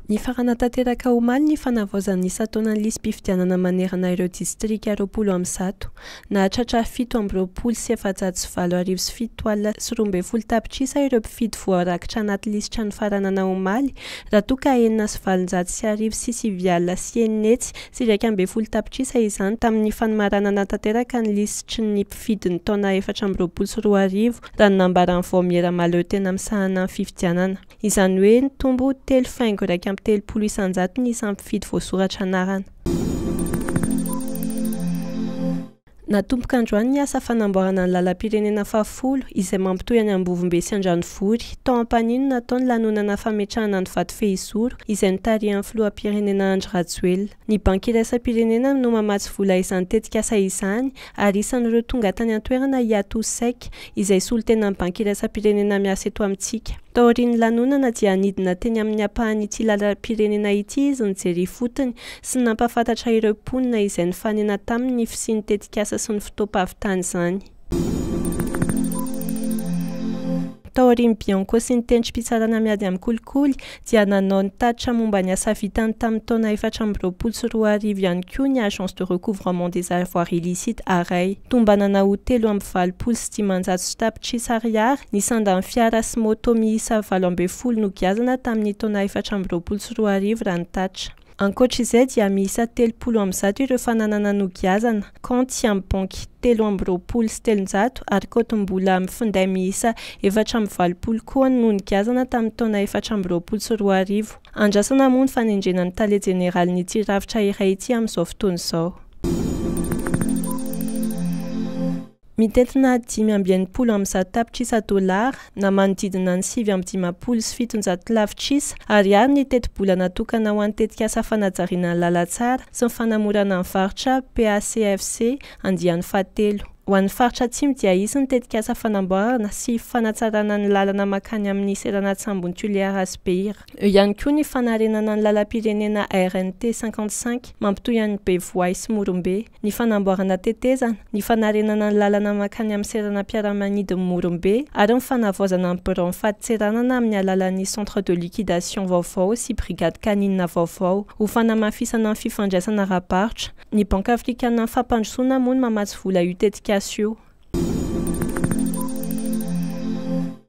Ny faranatanteraka omaly ny fanavaozan'ny isatonan'ny lisym-pifidianana manerana ireo distrika 20 nahatratra 7,747 tapitrisa ireo mpifidy voarakitra anaty lisitra ny faranana omaly raha toa ka 9,909 sy 140 tapitrisa izany tamin'ny fanomaranana tanteraka ny lisitry ny mpifidy ny taona 2024 raha ny nambaran'ny voamiera maleo tena misahana amin'ny fifidianana. Izany hoe ny tombo 3,3 isanjato ny isan'ny mpifidy voasoratra anarana. Natomboka androany ny asa fanamboarana ny lalam-pirenena 10 izay mampitohy any Ambovombe sy Andranovory. Tao am-panino nataony lanonana fametrahana ny vady fehizoro izay notarihan'ny filoham-pirenena Andry Rajoelina. Ny banky iraisam-pirenena no mamatsy vola izany tetikasa izany ary isan'ireo tonga tany an-toerana Yatou Seck izay solotena ny banky iraisam-pirenena miasa eto amintsika. Tao aorian'ny lanonana dia nidina teny amin'ny ampahan'ity lalam-pirenena ity izy nijery fotony sy nampafantatra ireo mponina izay nifanena tamin'ny fisian'ny tetikasa sy ny fotoam-pavitany izany. Tao aorian'ny Bianco sy ny tendrim-pitsarana miady amin'ny kolikoly dia nanao ny tatitra momba ny asa vitany tamin'ny taona 2024 ihany koa ny agence de recouvrement des avoirs illicites AREI. Tombanana ho 3,7 tapitrisa ariary ny sandan'ny fiara sy moto miisa 7 no giazana tamin'ny taona 2024 raha ny tatitra. Ankoatr'izay dia miisa 30 ireo fananana no giazana, compte amin'ny banky 3,7 ary kotim-bola amin'ny finday miisa 4,20 koa no giazana tamin'ny taona 2024. Andrasana moa ny fanendrena ny tale jeneralin'ity ravitra iray ity amin'izao fotoana izao. Mitentina 5,70 tapitrisa $, na manodidina ny 7,50 sy 700 lavitrisa ariary ny teti-bola natokana ho an'ny tetikasa fanajariana ny lalatsara sy ny fanamorana ny varotra PACFC andiany fahatelo. Ho an'ny faritra atsimo dia izy ny tetikasa fanamboarana sy fanatsarana ny lalana makany amin'ny Seranatsambony Tuléar-Asbeira. Eo ihany koa ny fanarenana ny lalam-pirenena RNT 55 mampitohy an'ny Bevoay sy Morombe, ny fanamboarana tetezana, ny fanarenana ny lalana makany amin'ny Seranam-piaramanidiny Morombe ary ny fanavaozana ny bureau fahatseranana amin'ny alalan'ny centre de liquidation vaovao sy brigade canine vaovao ho fanamafisana ny fifandraisana ara-barotra. Ny Banque africaine ny fampandrosoana moa no mamatsy vola io tetikasa io.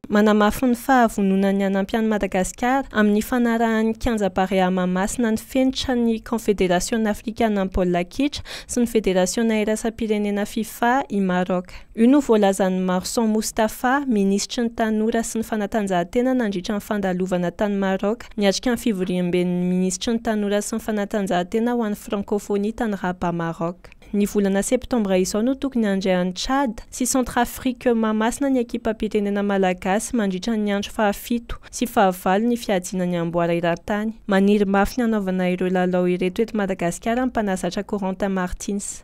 Manamafy ny fahavononan'ny hanampian'i Madagasikara amin'ny fanarahan'ny kianja-barea Mahamasina ny fenitra ny Confédération africaine ny baolina kitra sy ny Fédération iraisam-pirenena FIFA i Maroc. Io no voalazan'ny Marsan Moustapha, ministra ny tanora sy ny fanatanjahantena nandritra ny fandalovana tany Maroc, niatrika ny fivoriam-ben'ny ministra ny tanora sy ny fanatanjahantena ho an'ny francophonie tany Rabat, Maroc. Ny volana septambra izao no tokony handray an'i Tchad sy Centrafrique Mahamasina ny ekipam-pirenena malagasy mandritra ny andro 7 sy 9 ny fiadiana ny amboara iran-tany. Maniry mafy ny hanaovana ireo lalao ireto eto Madagasikara ny mpanazatra Corentin Martins.